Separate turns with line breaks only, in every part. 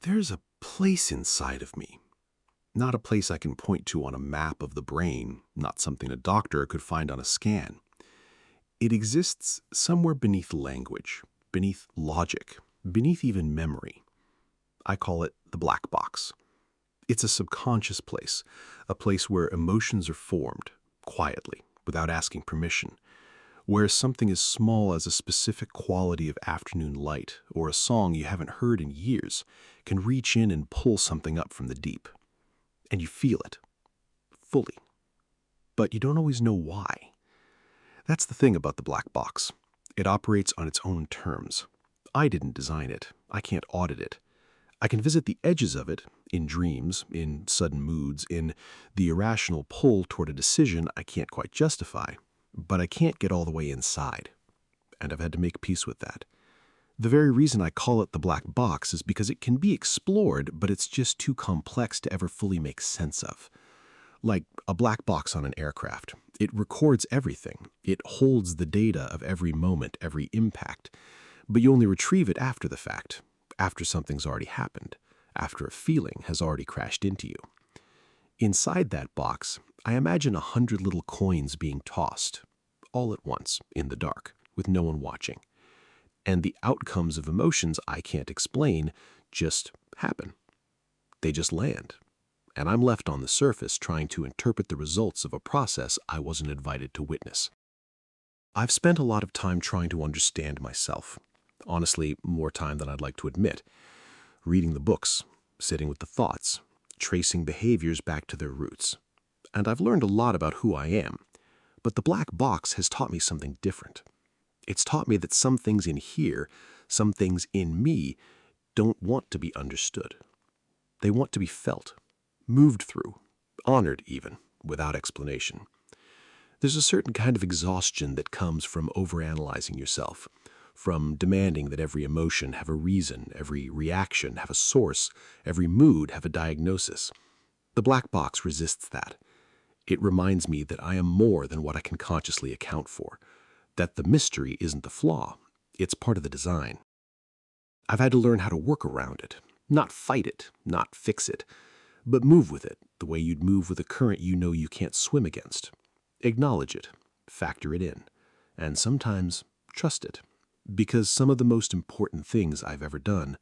There's a place inside of me, not a place I can point to on a map of the brain, not something a doctor could find on a scan. It exists somewhere beneath language, beneath logic, beneath even memory. I call it the black box. It's a subconscious place, a place where emotions are formed, quietly, without asking permission, where something as small as a specific quality of afternoon light or a song you haven't heard in years can reach in and pull something up from the deep. And you feel it, fully. But you don't always know why. That's the thing about the black box. It operates on its own terms. I didn't design it. I can't audit it. I can visit the edges of it, in dreams, in sudden moods, in the irrational pull toward a decision I can't quite justify, but I can't get all the way inside. And I've had to make peace with that. The very reason I call it the black box is because it can be explored, but it's just too complex to ever fully make sense of. Like a black box on an aircraft. It records everything. It holds the data of every moment, every impact. But you only retrieve it after the fact, after something's already happened, after a feeling has already crashed into you. Inside that box, I imagine 100 little coins being tossed, all at once, in the dark, with no one watching. And the outcomes of emotions I can't explain just happen. They just land. And I'm left on the surface trying to interpret the results of a process I wasn't invited to witness. I've spent a lot of time trying to understand myself. Honestly, more time than I'd like to admit. Reading the books, sitting with the thoughts, tracing behaviors back to their roots. And I've learned a lot about who I am. But the black box has taught me something different. It's taught me that some things in here, some things in me, don't want to be understood. They want to be felt, moved through, honored even, without explanation. There's a certain kind of exhaustion that comes from overanalyzing yourself, from demanding that every emotion have a reason, every reaction have a source, every mood have a diagnosis. The black box resists that. It reminds me that I am more than what I can consciously account for, that the mystery isn't the flaw, it's part of the design. I've had to learn how to work around it, not fight it, not fix it, but move with it the way you'd move with a current you know you can't swim against. Acknowledge it, factor it in, and sometimes trust it. Because some of the most important things I've ever done,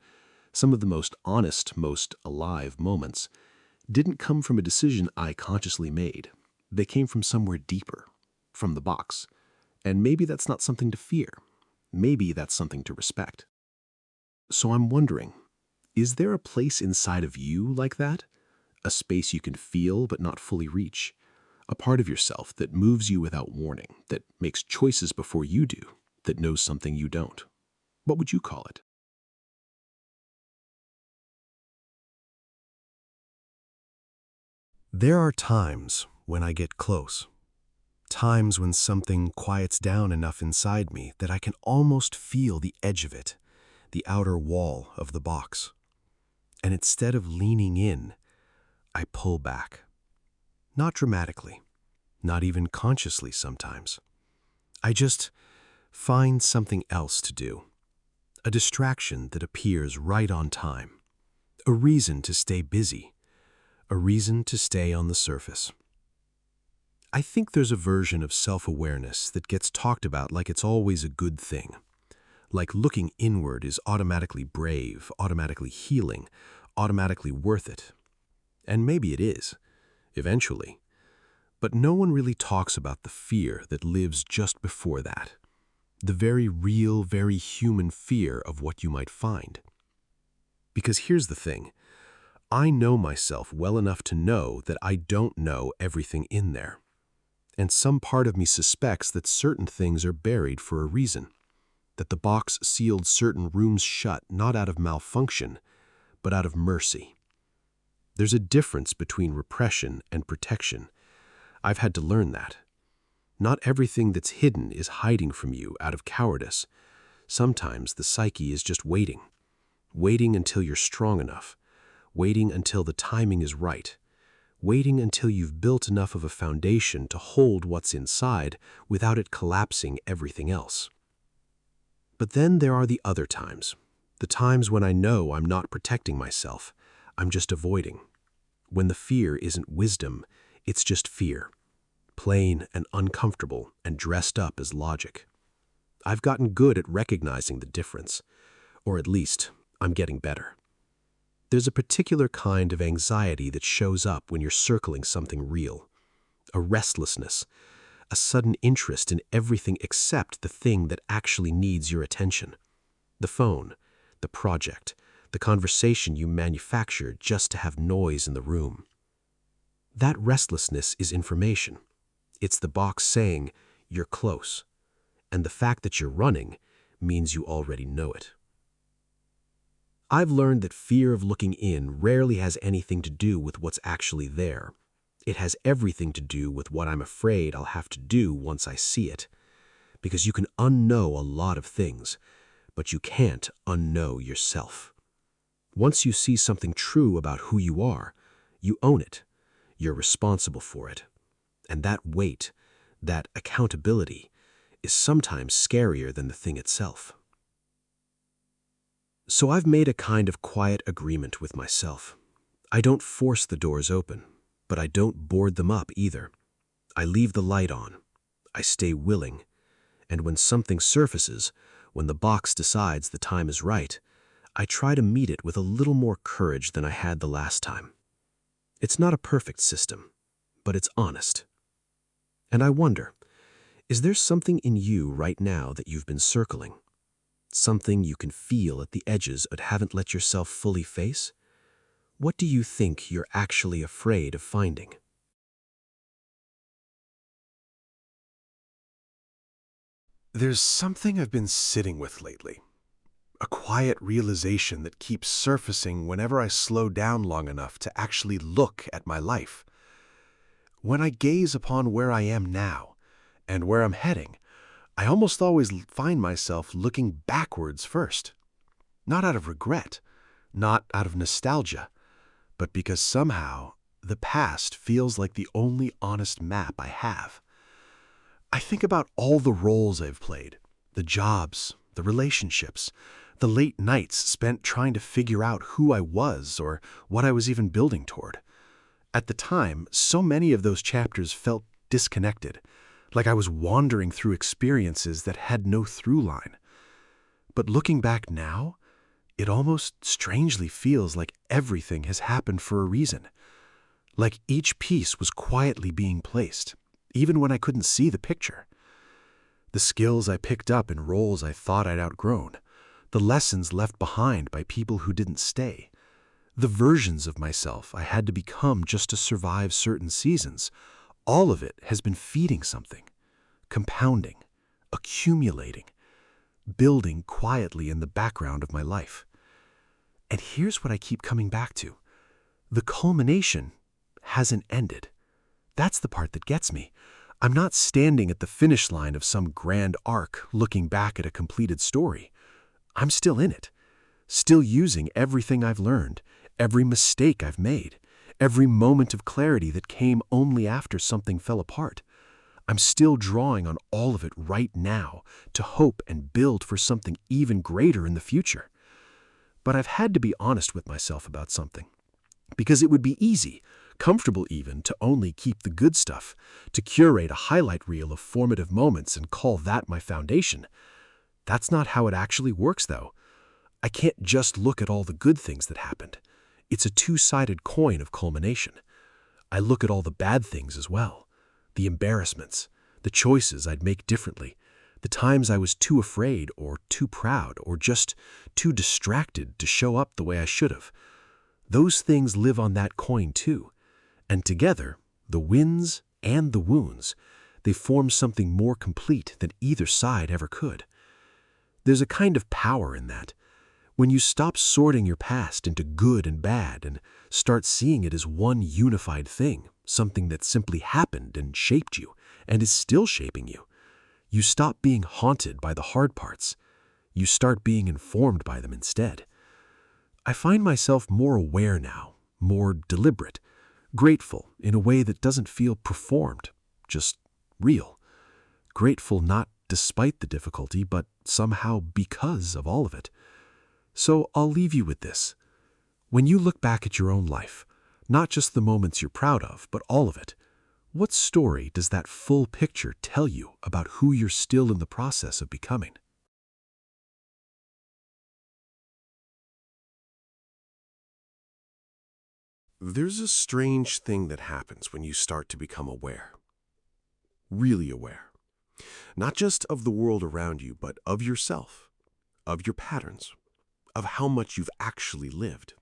some of the most honest, most alive moments, didn't come from a decision I consciously made. They came from somewhere deeper, from the box. And maybe that's not something to fear. Maybe that's something to respect. So I'm wondering, is there a place inside of you like that? A space you can feel but not fully reach? A part of yourself that moves you without warning, that makes choices before you do, that knows something you don't? What would you call it? There are times when I get close. Times when something quiets down enough inside me that I can almost feel the edge of it, the outer wall of the box. And instead of leaning in, I pull back. Not dramatically, not even consciously sometimes. I just find something else to do. A distraction that appears right on time. A reason to stay busy. A reason to stay on the surface. I think there's a version of self-awareness that gets talked about like it's always a good thing. Like looking inward is automatically brave, automatically healing, automatically worth it. And maybe it is, eventually. But no one really talks about the fear that lives just before that. The very real, very human fear of what you might find. Because here's the thing. I know myself well enough to know that I don't know everything in there. And some part of me suspects that certain things are buried for a reason, that the box sealed certain rooms shut not out of malfunction, but out of mercy. There's a difference between repression and protection. I've had to learn that. Not everything that's hidden is hiding from you out of cowardice. Sometimes the psyche is just waiting, waiting until you're strong enough, waiting until the timing is right, waiting until you've built enough of a foundation to hold what's inside without it collapsing everything else. But then there are the other times,
The times when I know I'm not protecting myself, I'm just avoiding. When the fear isn't wisdom, it's just fear, plain and uncomfortable and dressed up as logic. I've gotten good at recognizing the difference, or at least, I'm getting better. There's a particular kind of anxiety that shows up when you're circling something real. A restlessness, a sudden interest in everything except the thing that actually needs your attention. The phone, the project, the conversation you manufacture just to have noise in the room. That restlessness is information. It's the box saying, you're close. And the fact that you're running means you already know it. I've learned that fear of looking in rarely has anything to do with what's actually there. It has everything to do with what I'm afraid I'll have to do once I see it. Because you can unknow a lot of things, but you can't unknow yourself. Once you see something true about who you are, you own it. You're responsible for it. And that weight, that accountability, is sometimes scarier than the thing itself. So I've made a kind of quiet agreement with myself. I don't force the doors open, but I don't board them up either. I leave the light on. I stay willing. And when something surfaces, when the box decides the time is right, I try to meet it with a little more courage than I had the last time. It's not a perfect system, but it's honest. And I wonder, is there something in you right now that you've been circling? Something you can feel at the edges but haven't let yourself fully face? What do you think you're actually afraid of finding?
There's something I've been sitting with lately. A quiet realization that keeps surfacing whenever I slow down long enough to actually look at my life. When I gaze upon where I am now and where I'm heading, I almost always find myself looking backwards first. Not out of regret, not out of nostalgia, but because somehow the past feels like the only honest map I have. I think about all the roles I've played, the jobs, the relationships, the late nights spent trying to figure out who I was or what I was even building toward. At the time, so many of those chapters felt disconnected, like I was wandering through experiences that had no through line. But looking back now, it almost strangely feels like everything has happened for a reason. Like each piece was quietly being placed, even when I couldn't see the picture. The skills I picked up in roles I thought I'd outgrown, the lessons left behind by people who didn't stay, the versions of myself I had to become just to survive certain seasons, all of it has been feeding something, compounding, accumulating, building quietly in the background of my life. And here's what I keep coming back to. The culmination hasn't ended. That's the part that gets me. I'm not standing at the finish line of some grand arc looking back at a completed story. I'm still in it, still using everything I've learned, every mistake I've made, every moment of clarity that came only after something fell apart. I'm still drawing on all of it right now to hope and build for something even greater in the future. But I've had to be honest with myself about something, because it would be easy, comfortable even, to only keep the good stuff, to curate a highlight reel of formative moments and call that my foundation. That's not how it actually works, though. I can't just look at all the good things that happened. It's a two-sided coin of culmination. I look at all the bad things as well, the embarrassments, the choices I'd make differently, the times I was too afraid or too proud or just too distracted to show up the way I should have. Those things live on that coin too. And together, the wins and the wounds, they form something more complete than either side ever could. There's a kind of power in that. When you stop sorting your past into good and bad and start seeing it as one unified thing, something that simply happened and shaped you and is still shaping you, you stop being haunted by the hard parts. You start being informed by them instead. I find myself more aware now, more deliberate, grateful in a way that doesn't feel performed, just real. Grateful not despite the difficulty, but somehow because of all of it.
So I'll leave you with this. When you look back at your own life, not just the moments you're proud of, but all of it, what story does that full picture tell you about who you're still in the process of becoming?
There's a strange thing that happens when you start to become aware. Really aware. Not just of the world around you, but of yourself, of your patterns, of how much you've actually lived.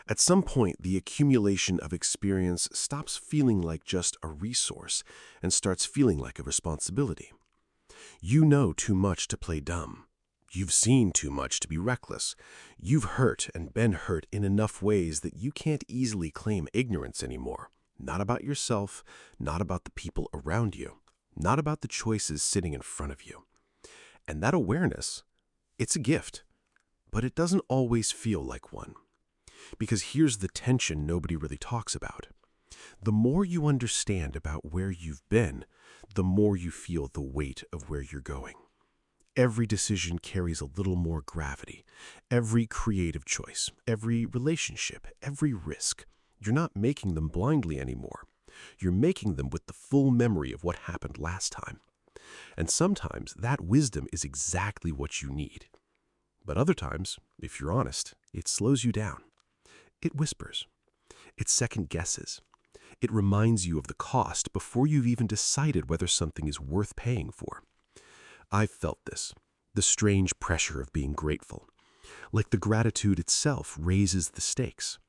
At some point, the accumulation of experience stops feeling like just a resource and starts feeling like a responsibility. You know too much to play dumb. You've seen too much to be reckless. You've hurt and been hurt in enough ways that you can't easily claim ignorance anymore. Not about yourself, not about the people around you, not about the choices sitting in front of you. And that awareness, it's a gift, but it doesn't always feel like one. Because here's the tension nobody really talks about. The more you understand about where you've been, the more you feel the weight of where you're going. Every decision carries a little more gravity. Every creative choice, every relationship, every risk. You're not making them blindly anymore. You're making them with the full memory of what happened last time. And sometimes that wisdom is exactly what you need. But other times, if you're honest, it slows you down. It whispers. It second guesses. It reminds you of the cost before you've even decided whether something is worth paying for. I've felt this, the strange pressure of being grateful. Like the gratitude itself raises the stakes.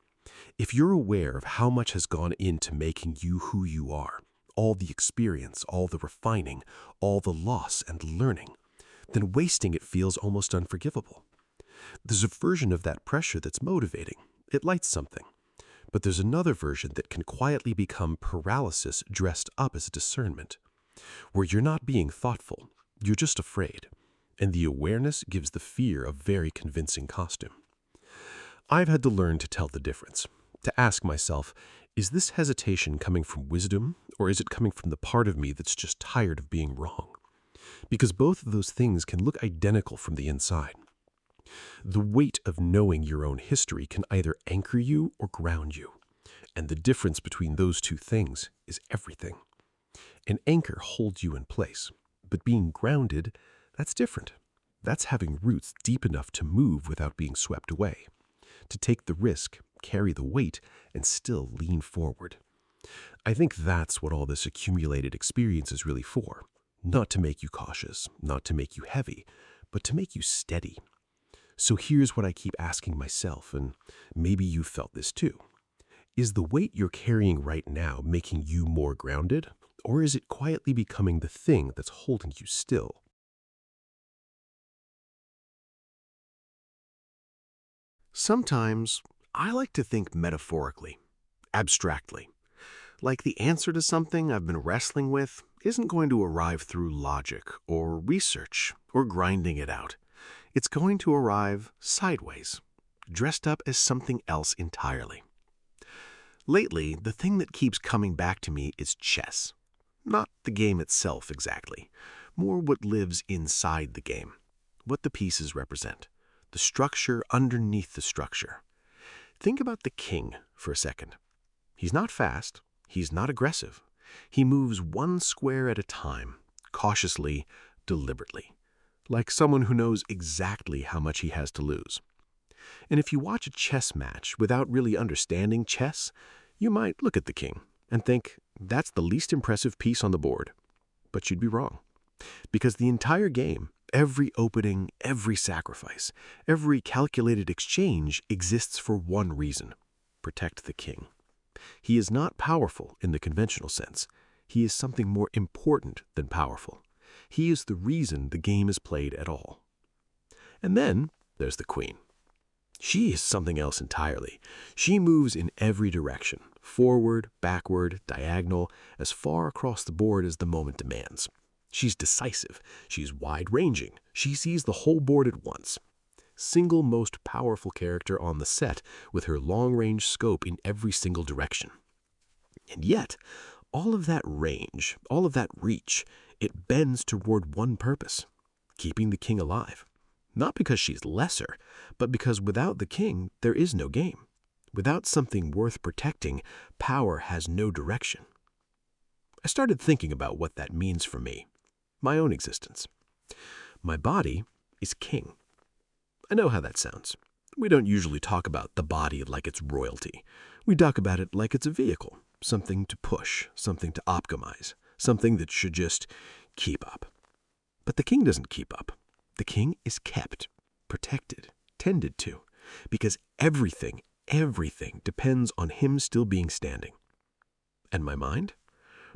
If you're aware of how much has gone into making you who you are, all the experience, all the refining, all the loss and learning, then wasting it feels almost unforgivable. There's a version of that pressure that's motivating. It lights something. But there's another version that can quietly become paralysis dressed up as discernment, where you're not being thoughtful, you're just afraid, and the awareness gives the fear a very convincing costume. I've had to learn to tell the difference, to ask myself, is this hesitation coming from wisdom, or is it coming from the part of me that's just tired of being wrong? Because both of those things can look identical from the inside. The weight of knowing your own history can either anchor you or ground you. And the difference between those two things is everything. An anchor holds you in place, but being grounded, that's different. That's having roots deep enough to move without being swept away, to take the risk, carry the weight, and still lean forward. I think that's what all this accumulated experience is really for. Not to make you cautious, not to make you heavy, but to make you steady. So here's what I keep asking myself, and maybe you've felt this too. Is the weight you're carrying right now making you more grounded, or is it quietly becoming the thing that's holding you still? Sometimes I like to think metaphorically, abstractly, like the answer to something I've been wrestling with isn't going to arrive through logic or research or grinding it out. It's going to arrive sideways, dressed up as something else entirely. Lately, the thing that keeps coming back to me is chess. Not the game itself exactly, more what lives inside the game, what the pieces represent, the structure underneath the structure. Think about the king for a second. He's not fast, he's not aggressive. He moves one square at a time, cautiously, deliberately, like someone who knows exactly how much he has to lose. And if you watch a chess match without really understanding chess, you might look at the king and think, that's the least impressive piece on the board. But you'd be wrong. Because the entire game, every opening, every sacrifice, every calculated exchange exists for one reason: protect the king. He is not powerful in the conventional sense. He is something more important than powerful. He is the reason the game is played at all. And then there's the queen. She is something else entirely. She moves in every direction, forward, backward, diagonal, as far across the board as the moment demands. She's decisive. She's wide-ranging. She sees the whole board at once. Single most powerful character on the set, with her long-range scope in every single direction. And yet, all of that range, all of that reach, it bends toward one purpose: keeping the king alive.
Not because she's lesser, but because without the king, there is no game. Without something worth protecting, power has no direction. I started thinking about what that means for me, my own existence. My body is king. I know how that sounds. We don't usually talk about the body like it's royalty. We talk about it like it's a vehicle, something to push, something to optimize, something that should just keep up. But the king doesn't keep up. The king is kept, protected, tended to, because everything depends on him still being standing. And my mind?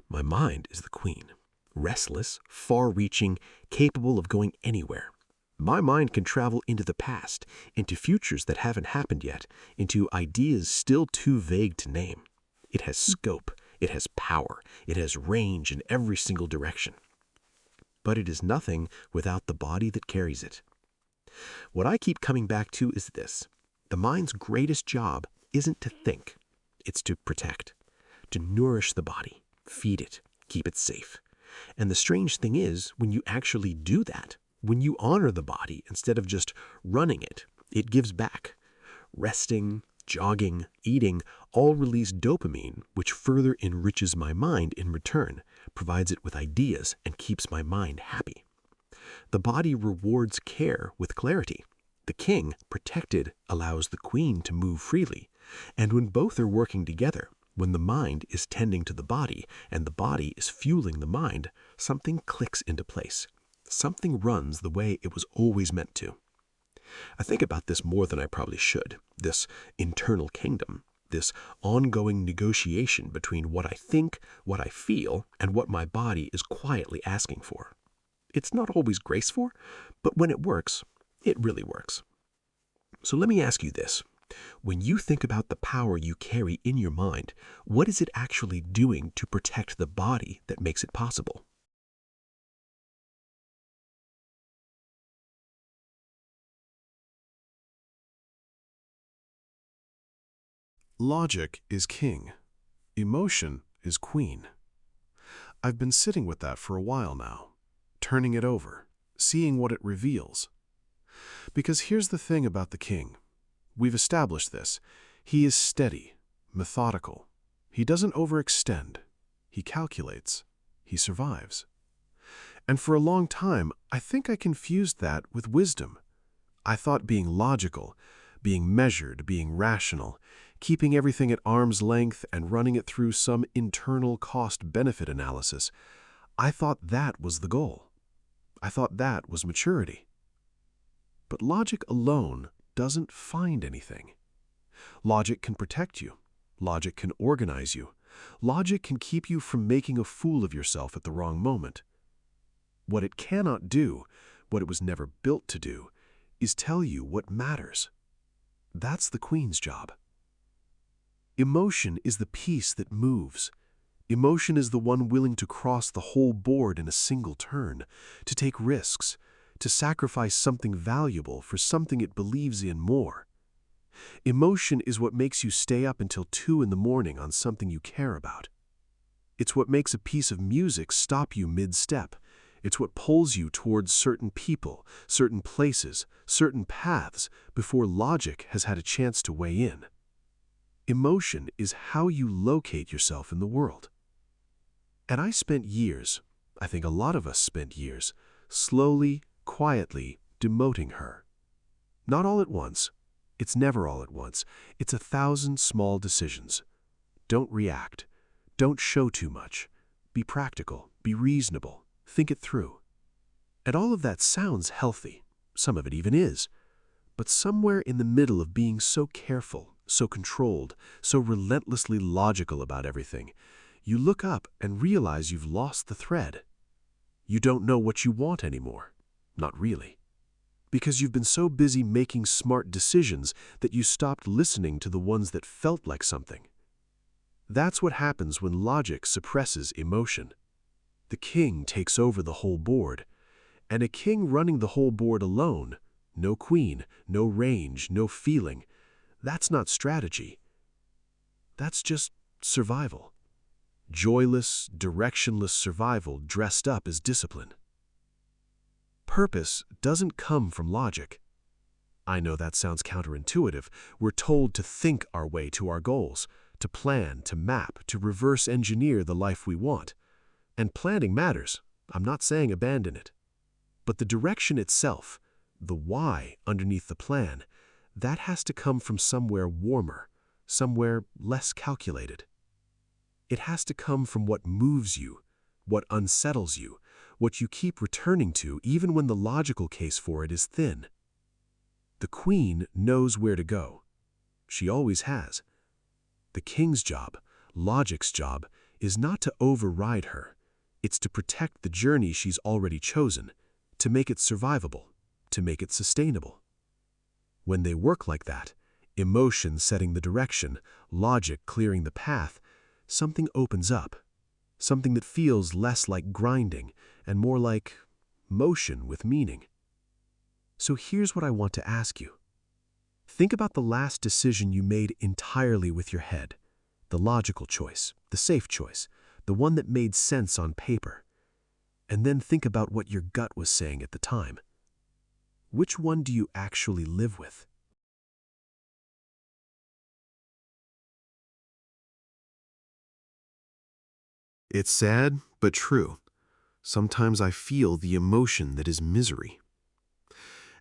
My mind is the queen. Restless, far-reaching, capable of going anywhere. My mind can travel into the past, into futures that haven't happened yet, into ideas still too vague to name. It has scope, it has power, it has range in every single direction. But it is nothing without the body that carries it. What I keep coming back to is this. The mind's greatest job isn't to think, it's to protect, to nourish the body, feed it, keep it safe. And the strange thing is, when you actually do that, when you honor the body instead of just running it, it gives back. Resting, jogging, eating all release dopamine, which further enriches my mind in return, provides it with ideas, and keeps my mind happy. The body rewards care with clarity. The king, protected, allows the queen to move freely. And when both are working together, when the mind is tending to the body and the body is fueling the mind, something clicks into place. Something runs the way it was always meant to. I think about this more than I probably should, this internal kingdom, this ongoing negotiation between what I think, what I feel, and what my body is quietly asking for. It's not always graceful, but when it works, it really works. So let me ask you this. When you think about the power you carry in your mind, what is it actually doing to protect the body that makes it possible?
Logic is king. Emotion is queen. I've been sitting with that for a while now, turning it over, seeing what it reveals. Because here's the thing about the king. We've established this. He is steady, methodical. He doesn't overextend. He calculates. He survives. And for a long time, I think I confused that with wisdom. I thought being logical, being measured, being rational, keeping everything at arm's length and running it through some internal cost-benefit analysis, I thought that was the goal. I thought that was maturity. But logic alone doesn't find anything. Logic can protect you. Logic can organize you. Logic can keep you from making a fool of yourself at the wrong moment. What it cannot do, what it was never built to do, is tell you what matters. That's the queen's job. Emotion is the piece that moves. Emotion is the one willing to cross the whole board in a single turn, to take risks, to sacrifice something valuable for something it believes in more. Emotion is what makes you stay up until 2 in the morning on something you care about. It's what makes a piece of music stop you mid-step. It's what pulls you towards certain people, certain places, certain paths before logic has had a chance to weigh in. Emotion is how you locate yourself in the world. And I spent years, I think a lot of us spent years, slowly, quietly demoting her. Not all at once. It's never all at once. It's 1,000 small decisions. Don't react. Don't show too much. Be practical. Be reasonable. Think it through. And all of that sounds healthy. Some of it even is. But somewhere in the middle of being so careful, so controlled, so relentlessly logical about everything, you look up and realize you've lost the thread. You don't know what you want anymore. Not really. Because you've been so busy making smart decisions that you stopped listening to the ones that felt like something. That's what happens when logic suppresses emotion. The king takes over the whole board, and a king running the whole board alone, no queen, no range, no feeling, that's not strategy. That's just survival. Joyless, directionless survival dressed up as discipline.
purpose doesn't come from logic. I know that sounds counterintuitive. We're told to think our way to our goals, to plan, to map, to reverse engineer the life we want. And planning matters. I'm not saying abandon it. But the direction itself, the why underneath the plan, that has to come from somewhere warmer, somewhere less calculated. It has to come from what moves you, what unsettles you, what you keep returning to even when the logical case for it is thin. The queen knows where to go. She always has. The king's job, logic's job, is not to override her. It's to protect the journey she's already chosen, to make it survivable, to make it sustainable. When they work like that, emotion setting the direction, logic clearing the path, something opens up, something that feels less like grinding and more like motion with meaning. So here's what I want to ask you. Think about the last decision you made entirely with your head, the logical choice, the safe choice, the one that made sense on paper. And then think about what your gut was saying at the time. Which one do you actually live with?
It's sad, but true. Sometimes I feel the emotion that is misery.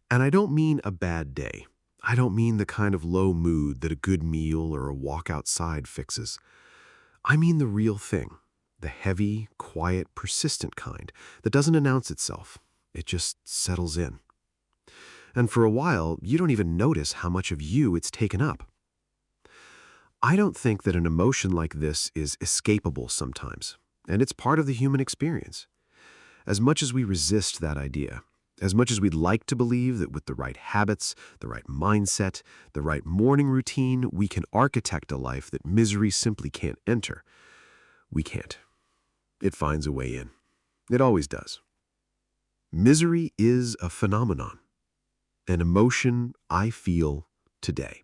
And I don't mean a bad day. I don't mean the kind of low mood that a good meal or a walk outside fixes. I mean the real thing, the heavy, quiet, persistent kind that doesn't announce itself. It just settles in. And for a while, you don't even notice how much of you it's taken up. I don't think that an emotion like this is escapable sometimes, and it's part of the human experience. As much as we resist that idea, as much as we'd like to believe that with the right habits, the right mindset, the right morning routine, we can architect a life that misery simply can't enter, we can't. It finds a way in. It always does. Misery is a phenomenon, an emotion I feel today.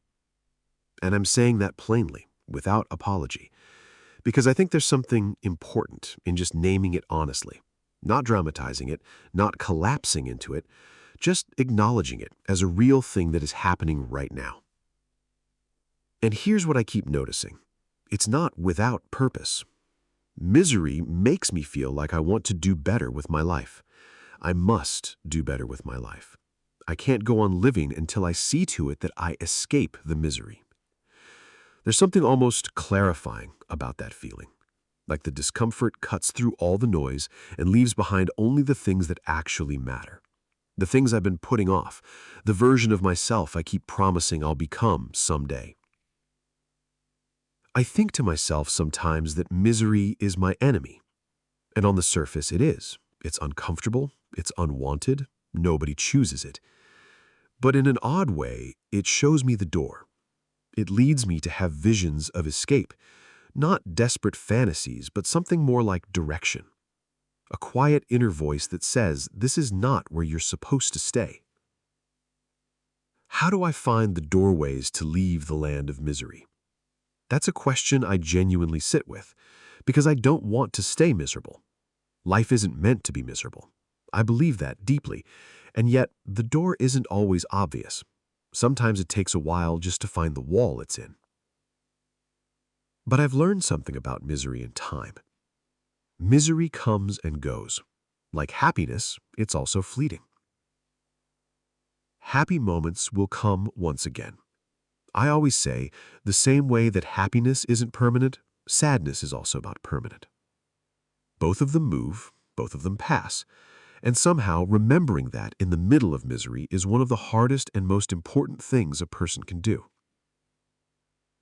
And I'm saying that plainly, without apology, because I think there's something important in just naming it honestly, not dramatizing it, not collapsing into it, just acknowledging it as a real thing that is happening right now. And here's what I keep noticing. It's not without purpose. Misery makes me feel like I want to do better with my life. I must do better with my life. I can't go on living until I see to it that I escape the misery. There's something almost clarifying about that feeling, like the discomfort cuts through all the noise and leaves behind only the things that actually matter. The things I've been putting off, the version of myself I keep promising I'll become someday. I think to myself sometimes that misery is my enemy. And on the surface it is. It's uncomfortable, it's unwanted, nobody chooses it. But in an odd way, it shows me the door. It leads me to have visions of escape, not desperate fantasies, but something more like direction. A quiet inner voice that says, this is not where you're supposed to stay. How do I find the doorways to leave the land of misery? That's a question I genuinely sit with, because I don't want to stay miserable. Life isn't meant to be miserable. I believe that deeply, and yet the door isn't always obvious. Sometimes it takes a while just to find the wall it's in. But I've learned something about misery in time. Misery comes and goes. Like happiness, it's also fleeting. Happy moments will come once again. I always say, the same way that happiness isn't permanent, sadness is also not permanent. Both of them move, both of them pass, and somehow remembering that in the middle of misery is one of the hardest and most important things a person can do.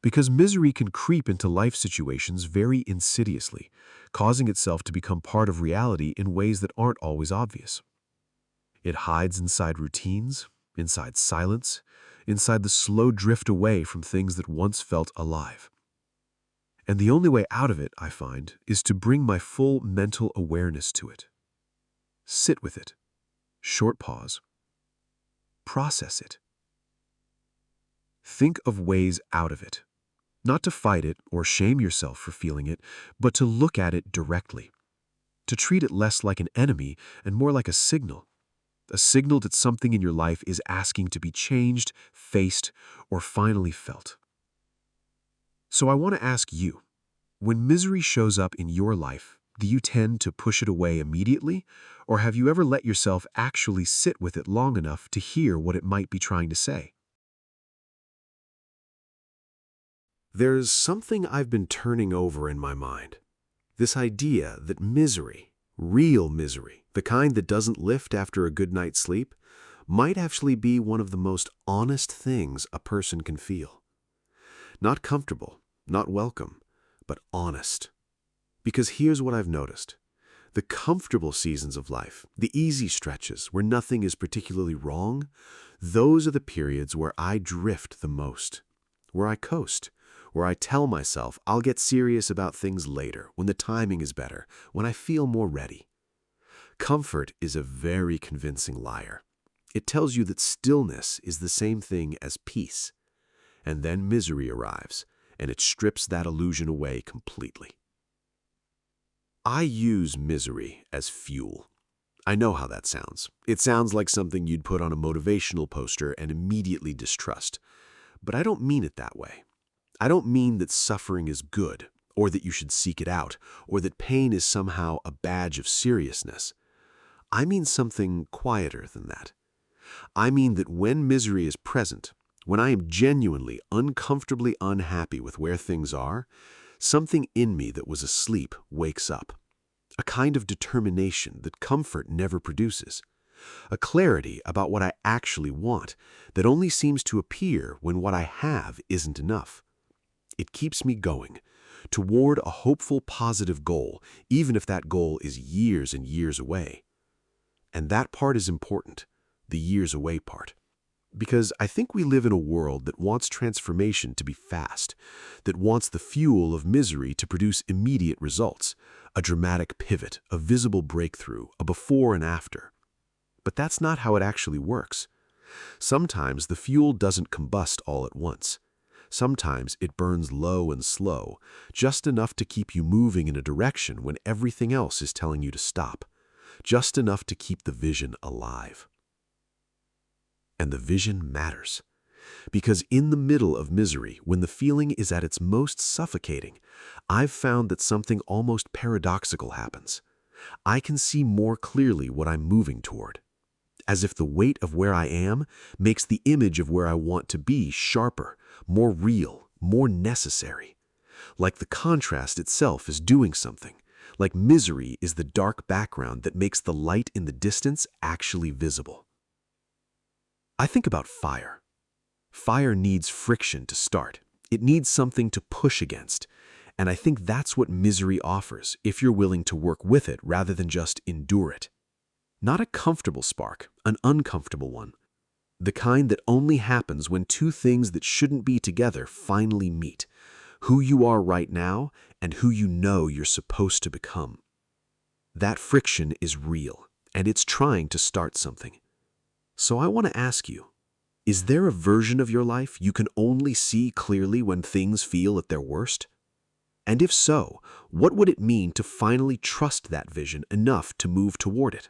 Because misery can creep into life situations very insidiously, causing itself to become part of reality in ways that aren't always obvious. It hides inside routines, inside silence, inside the slow drift away from things that once felt alive. And the only way out of it, I find, is to bring my full mental awareness to it. Sit with it. Short pause. Process it. Think of ways out of it. Not to fight it or shame yourself for feeling it, but to look at it directly. To treat it less like an enemy and more like a signal.
a signal that something in your life is asking to be changed, faced, or finally felt. So I want to ask you, when misery shows up in your life, do you tend to push it away immediately, or have you ever let yourself actually sit with it long enough to hear what it might be trying to say?
There's something I've been turning over in my mind. This idea that misery, real misery, the kind that doesn't lift after a good night's sleep, might actually be one of the most honest things a person can feel. Not comfortable, not welcome, but honest. Because here's what I've noticed. The comfortable seasons of life, the easy stretches where nothing is particularly wrong, those are the periods where I drift the most, where I coast, where I tell myself I'll get serious about things later, when the timing is better, when I feel more ready. Comfort is a very convincing liar. It tells you that stillness is the same thing as peace. And then misery arrives, and it strips that illusion away completely. I use misery as fuel. I know how that sounds. It sounds like something you'd put on a motivational poster and immediately distrust. But I don't mean it that way. I don't mean that suffering is good, or that you should seek it out, or that pain is somehow a badge of seriousness. I mean something quieter than that. I mean that when misery is present, when I am genuinely, uncomfortably unhappy with where things are, something in me that was asleep wakes up. A kind of determination that comfort never produces. A clarity about what I actually want that only seems to appear when what I have isn't enough. It keeps me going toward a hopeful, positive goal, even if that goal is years and years away. And that part is important, the years away part. Because I think we live in a world that wants transformation to be fast, that wants the fuel of misery to produce immediate results, a dramatic pivot, a visible breakthrough, a before and after. But that's not how it actually works. Sometimes the fuel doesn't combust all at once. Sometimes it burns low and slow, just enough to keep you moving in a direction when everything else is telling you to stop, just enough to keep the vision alive. And the vision matters. Because in the middle of misery, when the feeling is at its most suffocating, I've found that something almost paradoxical happens. I can see more clearly what I'm moving toward. As if the weight of where I am makes the image of where I want to be sharper, more real, more necessary. Like the contrast itself is doing something. Like misery is the dark background that makes the light in the distance actually visible. I think about fire. Fire needs friction to start. It needs something to push against. And I think that's what misery offers if you're willing to work with it rather than just endure it. Not a comfortable spark, an uncomfortable one. The kind that only happens when two things that shouldn't be together finally meet. Who you are right now and who you know you're supposed to become. That friction is real, and it's trying to start something. So I want to ask you, is there a version of your life you can only see clearly when things feel at their worst? And if so, what would it mean to finally trust that vision enough to move toward it?